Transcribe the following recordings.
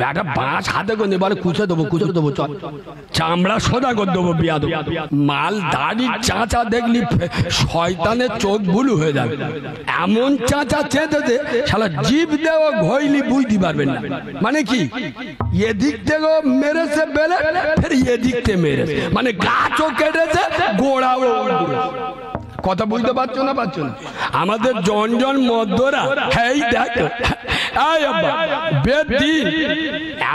একটা বাঁশ হাতে করে বলে কুচে দেবো চল চামড়া সোজা করে দেবো বিয়াদ মাল দাড়ি চাঁচা দেখলি শয়তানের চোখ বুলু হয়ে যাবে এমন চাঁচা চেঁচেছে শালা জিভ দেওয়া ঘইলি বুঝতে পারবেন না মানে কি এদিক থেকে মেরেছে বেলে ফের এদিক থেকে মেরেছে মানে গাছও কেটেছে গোড়াও কথা বুঝতে পারছো না আমাদের জন মধ্যরা এই দেখো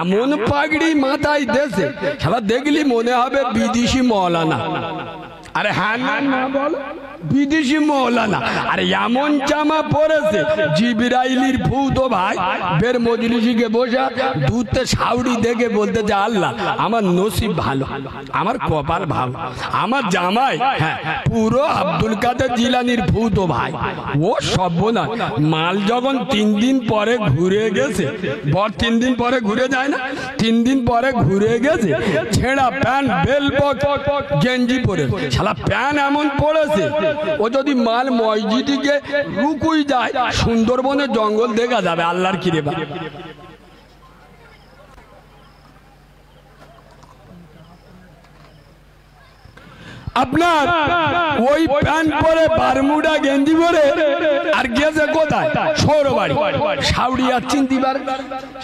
এমন পাগড়ি মাথায় দেশে সারা দেখলি মনে হবে বিদেশি মৌলানা আরে হ্যাঁ না বল বিদেশি মৌলানা আরে এমন জামা পরেছে জিবরাইলির ভূত ভাই বের মজলিসে বসে দুধতে সাউরি দেখে বলতে যে আল্লাহ আমার নসিব ভালো আমার কপাল ভালো আমার জামাই হ্যাঁ পুরো আব্দুল কাদের জিলানির ভূত ভাই ও সর্বনাশ মাল যখন 3 দিন পরে ঘুরে গেছে বর 3 দিন পরে ঘুরে যায় না 3 দিন পরে ঘুরে গেছে ছেঁড়া প্যান্ট বেলবক গেঞ্জি পরে শালা প্যান্ট এমন পড়েছে ও যদি মাল মসজিদে রুকুই যায় সুন্দরবনের জঙ্গল দেখা যাবে আল্লাহর কি রে বা আপনার ওই প্যান্ট পরে বারমুডা গেঞ্জি পরে আর গেছে কোথায় সৌরবাড়ি সাউরি আর চিনতে পারে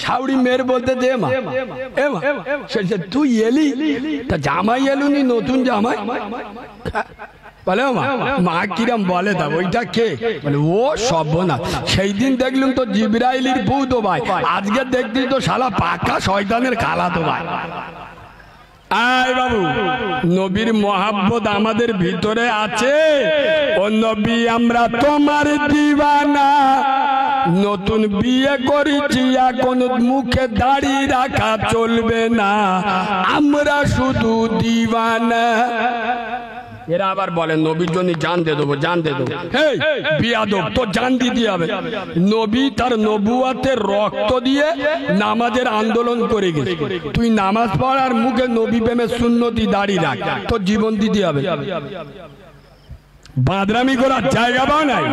সাউরি মেয়ের বলতে দে মা তুই এলি তা জামাই এলুনি নতুন জামাই বলে মা কিরম বলে তা ওইটা কে বলে ও সর্বনাশ সেই দিন দেখলুম তো জিবরাইলির ভূত ভাই আজকে দেখলি তো শালা পাকা শয়তানের খালাতো ভাই আয় বাবু নবীর মহাব্বত আমাদের ভিতরে আছে ও নবী আমরা তোমার দিওয়ানা নতুন বিয়ে করেছি এখন মুখে দাড়ি রাখা চলবে না আমরা শুধু দিওয়ানা এরা আবার বলে নবীর জন্য জান দিয়ে দেবো হেই বিয়াদব তো জান দিতে হবে নবী তার নবুয়াতের রক্ত দিয়ে নামাজের আন্দোলন করে গেছে তুই নামাজ পড় আর মুখে নবী প্রেমের সুন্নতি দাড়ি রাখ তোর জীবন দিতে হবে বাদরামি করার জায়গা পাও নাই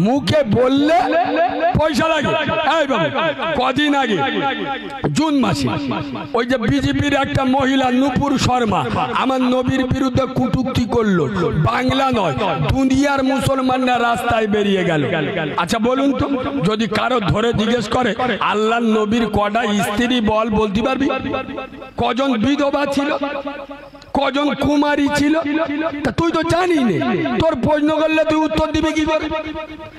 মুখে বললে পয়সা লাগে এই বাবু কদিন আগে জুন মাসে ওই যে বিজেপির একটা মহিলা নূপুর শর্মা আমার নবীর বিরুদ্ধে কটূক্তি করলো বাংলা নয় দুনিয়ার মুসলমানরা রাস্তায় বেরিয়ে গেল আচ্ছা বলুন তো যদি কারো ধরে জিজ্ঞেস করে আল্লাহর নবীর কটা স্ত্রী বলতে পারবি কজন বিধবা ছিল কজন কুমারী ছিল তা তুই তো জানি না তোর প্রশ্ন করলে তুই উত্তর দিবি কি করে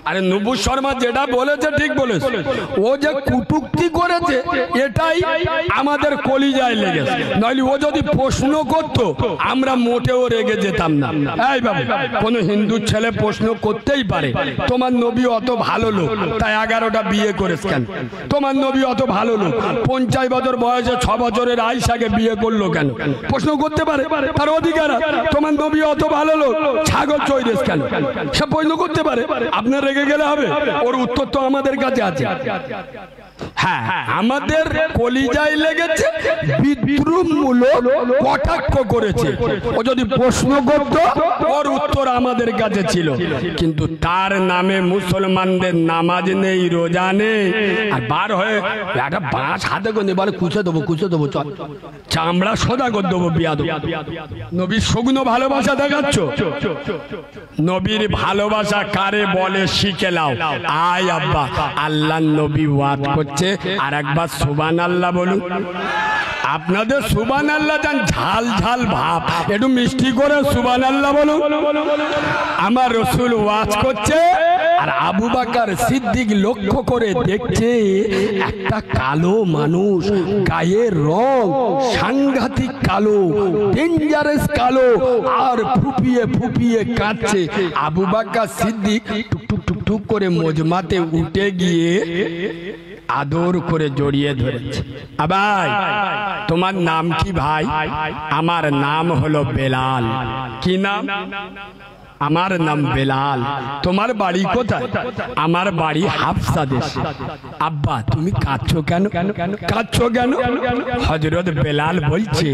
আরে নূপুর শর্মা যেটা বলেছে ঠিক বলেছে ও যে কটূক্তি করেছে এটাই আমাদের কলিজায় লেগেছে নইলে ও যদি প্রশ্ন করতো আমরা মোটেও রেগে যেতাম না এই বাবু কোন হিন্দু ছেলে প্রশ্ন করতেই পারে তোমার নবী অত ভালো লোক তাই 11টা বিয়ে করেছ কেন তোমার নবী অত ভালো লোক 50 বছর বয়সে 6 বছরের আয়েশাকে বিয়ে করলো কেন প্রশ্ন করতে পারে তার অধিকার তোমার নবী অত ভালো লোক ছাগল চৈরেস কেন সব প্রশ্ন করতে পারে আপনার রেগে গেলে হবে ওর উত্তর তো আমাদের কাছে আছে হ্যাঁ আমাদের কলিজায় লেগেছে বিদ্রুপমূলক কটাক্ষ করেছে ও যদি প্রশ্ন করত ওর উত্তর আমাদের কাছে ছিল কিন্তু তার নামে মুসলমানদের নামাজ নেই রোজা নেই আর বার হয়ে একটা বাঁশ হাতে করে বলে কুচে দেবো চল চামড়া সোজা করে দেবো বিয়াদ নবীর শুকনো ভালোবাসা দেখাচ্ছ নবীর ভালোবাসা কারে বলে শিখে নাও আয় আব্বা আল্লাহ নবী ওয়াদ করছে আর একবার সুবহানাল্লাহ বলুন আপনাদের সুবহানাল্লাহ জান ঝাল ঝাল ভাব একটু মিষ্টি করে সুবহানাল্লাহ বলুন আমার রাসূল ওয়াজ করছে আর আবু বকর সিদ্দিক লক্ষ্য করে দেখছে একটা কালো মানুষ গায়ের রং সাংঘাতিক কালো ডেঞ্জারাস কালো আর ফুপিয়ে কাঁদছে আবু বকর সিদ্দিক টুক করে মজমাতে উঠে গিয়ে আদর করে জড়িয়ে ধরেছে ভাই তোমার নাম কি ভাই আমার নাম হলো বেলাল কি নাম আমার নাম বেলাল তোমার বাড়ি কোথায় আমার বাড়ি হাফসা দেশে আব্বা তুমি কাঁদছো কেন হযরত বেলাল বলছে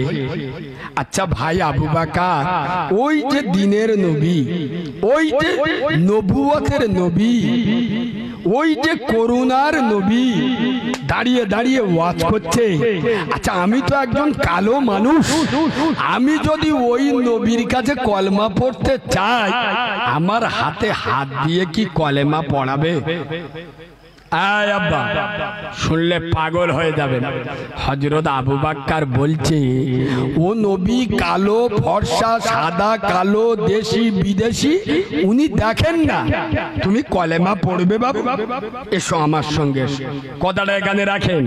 আচ্ছা ভাই আবু বকর ওই যে দিনের নবী ওই যে নবুয়তের নবী ওই যে করুণার নবী দাঁড়িয়ে দাঁড়িয়ে ওয়াজ করছে। আচ্ছা আমি তো একজন কালো মানুষ, আমি যদি ওই নবীর কাছে কলেমা পড়তে চাই, আমার হাতে হাত দিয়ে কি কলেমা পড়াবে? আয় আব্বা, শুনলে পাগল হয়ে যাবেন। হযরত আবু বকর বলছে, ও নবী কালো ফর্সা সাদা কালো দেশি বিদেশি উনি দেখেন না, তুমি কলেমা পড়বে বাবু, এসো আমার সঙ্গে। কথাটা এখানে রাখেন।